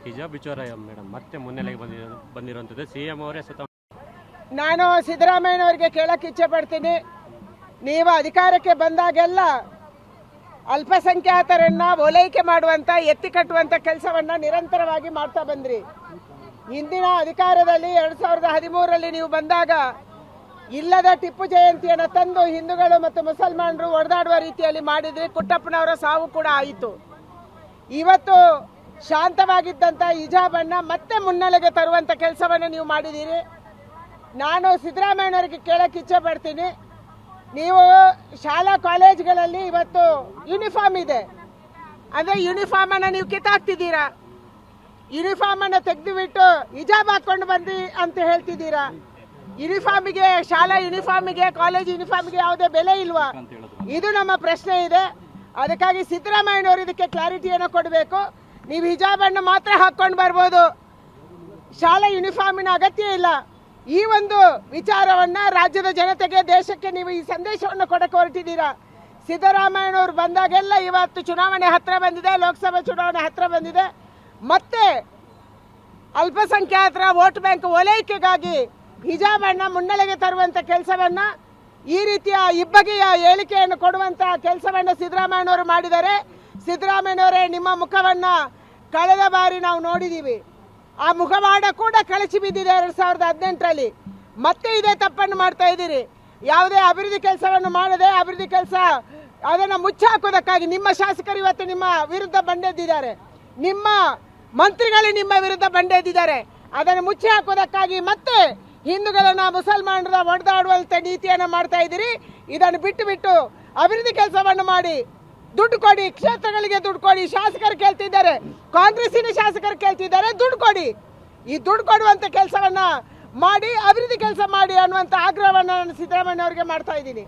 ಹಿಜಾಬ್ ವಿಚಾರ ಮೇಡಮ್ ಮತ್ತೆ ಮುನ್ನೆಲೆಗೆ ಬಂದಿರುವಂಥದ್ದು ಸಿಎಂ ಅವರೇ ಸ್ವತಃ. ನಾನು ಸಿದ್ದರಾಮಯ್ಯನವರಿಗೆ ಕೇಳಕ್ಕೆ ಇಚ್ಛೆ ಪಡ್ತೀನಿ, ನೀವು ಅಧಿಕಾರಕ್ಕೆ ಬಂದಾಗೆಲ್ಲ ಅಲ್ಪಸಂಖ್ಯಾತರನ್ನ ಓಲೈಕೆ ಮಾಡುವಂತ ಎತ್ತಿ ಕಟ್ಟುವಂತ ಕೆಲಸವನ್ನ ನಿರಂತರವಾಗಿ ಮಾಡ್ತಾ ಬಂದ್ರಿ. ಹಿಂದಿನ ಅಧಿಕಾರದಲ್ಲಿ 2013ರಲ್ಲಿ ನೀವು ಬಂದಾಗ ಇಲ್ಲದ ಟಿಪ್ಪು ಜಯಂತಿಯನ್ನು ತಂದು ಹಿಂದೂಗಳು ಮತ್ತು ಮುಸಲ್ಮಾನರು ಒಡೆದಾಡುವ ರೀತಿಯಲ್ಲಿ ಮಾಡಿದ್ರಿ. ಕುಟ್ಟಪ್ಪನವರ ಸಾವು ಕೂಡ ಆಯಿತು. ಇವತ್ತು ಶಾಂತವಾಗಿದ್ದಂತ ಹಿಜಾಬನ್ನ ಮತ್ತೆ ಮುನ್ನೆಲೆಗೆ ತರುವಂತ ಕೆಲಸವನ್ನು ನೀವು ಮಾಡಿದ್ದೀರಿ. ನಾನು ಸಿದ್ದರಾಮಯ್ಯನವರಿಗೆ ಕೇಳಕ್ಕೆ ಇಚ್ಛೆ ಪಡ್ತೀನಿ, ನೀವು ಶಾಲಾ ಕಾಲೇಜುಗಳಲ್ಲಿ ಇವತ್ತು ಯೂನಿಫಾರ್ಮ್ ಇದೆ, ಅಂದ್ರೆ ಯೂನಿಫಾರ್ಮ್ ಅನ್ನ ನೀವು ಕಿತ್ತಾಕ್ತಿದ್ದೀರಾ. ಯೂನಿಫಾರ್ಮ್ ಅನ್ನ ತೆಗೆದುಬಿಟ್ಟು ಹಿಜಾಬ್ ಹಾಕೊಂಡು ಬಂದಿ ಅಂತ ಹೇಳ್ತಿದ್ದೀರಾ. ಯೂನಿಫಾರ್ಮಿಗೆ, ಶಾಲಾ ಯೂನಿಫಾರ್ಮಿಗೆ, ಕಾಲೇಜ್ ಯೂನಿಫಾರ್ಮಿಗೆ ಯಾವುದೇ ಬೆಲೆ ಇಲ್ವಾ? ಇದು ನಮ್ಮ ಪ್ರಶ್ನೆ ಇದೆ. ಅದಕ್ಕಾಗಿ ಸಿದ್ದರಾಮಯ್ಯನವರು ಇದಕ್ಕೆ ಕ್ಲಾರಿಟಿಯನ್ನು ಕೊಡಬೇಕು. ನೀವು ಹಿಜಾಬ್ ಅನ್ನು ಮಾತ್ರ ಹಾಕೊಂಡು ಬರ್ಬೋದು, ಶಾಲಾ ಯೂನಿಫಾರ್ಮಿನ ಅಗತ್ಯ ಇಲ್ಲ. ಈ ಒಂದು ವಿಚಾರವನ್ನ ರಾಜ್ಯದ ಜನತೆಗೆ, ದೇಶಕ್ಕೆ ನೀವು ಈ ಸಂದೇಶವನ್ನು ಕೊಡಕ್ಕೆ ಹೊರಟಿದ್ದೀರಾ. ಸಿದ್ದರಾಮಯ್ಯನವರು ಬಂದಾಗೆಲ್ಲ ಇವತ್ತು ಚುನಾವಣೆ ಹತ್ರ ಬಂದಿದೆ, ಲೋಕಸಭಾ ಚುನಾವಣೆ ಹತ್ರ ಬಂದಿದೆ, ಮತ್ತೆ ಅಲ್ಪಸಂಖ್ಯಾತರ ವೋಟ್ ಬ್ಯಾಂಕ್ ಓಲೈಕೆಗಾಗಿ ಹಿಜಾಬ್ ಅನ್ನ ಮುನ್ನೆಲೆಗೆ ತರುವಂತ ಕೆಲಸವನ್ನ, ಈ ರೀತಿಯ ಇಬ್ಬಗೆಯ ಹೇಳಿಕೆಯನ್ನು ಕೊಡುವಂತ ಕೆಲಸವನ್ನ ಸಿದ್ದರಾಮಯ್ಯನವರು ಮಾಡಿದ್ದಾರೆ. ಸಿದ್ದರಾಮಯ್ಯನವರೇ, ನಿಮ್ಮ ಮುಖವನ್ನ ಕಳೆದ ಬಾರಿ ನಾವು ನೋಡಿದೀವಿ. ಆ ಮುಖವಾಡ ಕೂಡ ಕಳಚಿ ಬಿದ್ದಿದೆ 2018ರಲ್ಲಿ. ಮತ್ತೆ ಇದೇ ತಪ್ಪನ್ನು ಮಾಡ್ತಾ ಇದ್ದೀರಿ. ಯಾವುದೇ ಅಭಿವೃದ್ಧಿ ಕೆಲಸವನ್ನು ಮಾಡದೆ, ಅಭಿವೃದ್ಧಿ ಕೆಲಸ ಅದನ್ನು ಮುಚ್ಚಾಕೋದಕ್ಕಾಗಿ ನಿಮ್ಮ ಶಾಸಕರು ಇವತ್ತು ನಿಮ್ಮ ವಿರುದ್ಧ ಬಂಡೆದ್ದಿದ್ದಾರೆ, ನಿಮ್ಮ ಮಂತ್ರಿಗಳು ನಿಮ್ಮ ವಿರುದ್ಧ ಬಂಡೆದ್ದಿದ್ದಾರೆ. ಅದನ್ನು ಮುಚ್ಚಿ ಹಾಕೋದಕ್ಕಾಗಿ ಮತ್ತೆ ಹಿಂದೂಗಳನ್ನ ಮುಸಲ್ಮಾನರ ಒಡೆದಾಡುವಂತ ನೀತಿಯನ್ನು ಮಾಡ್ತಾ ಇದ್ದೀರಿ. ಇದನ್ನು ಬಿಟ್ಟು ಅಭಿವೃದ್ಧಿ ಕೆಲಸವನ್ನು ಮಾಡಿ, ದುಡ್ಡು ಕೊಡಿ, ಕ್ಷೇತ್ರಗಳಿಗೆ ದುಡ್ಡು ಕೊಡಿ. ಶಾಸಕರು ಕೇಳ್ತಿದ್ದಾರೆ, ಕಾಂಗ್ರೆಸ್ಸಿನ ಶಾಸಕರು ಕೇಳ್ತಿದ್ದಾರೆ, ದುಡ್ಡು ಕೊಡಿ. ಈ ದುಡ್ಡು ಕೊಡುವಂತ ಕೆಲಸವನ್ನ ಮಾಡಿ, ಅಭಿವೃದ್ಧಿ ಕೆಲಸ ಮಾಡಿ ಅನ್ನುವಂತ ಆಗ್ರಹವನ್ನು ನಾನು ಸಿದ್ದರಾಮಯ್ಯ ಅವರಿಗೆ ಮಾಡ್ತಾ ಇದ್ದೀನಿ.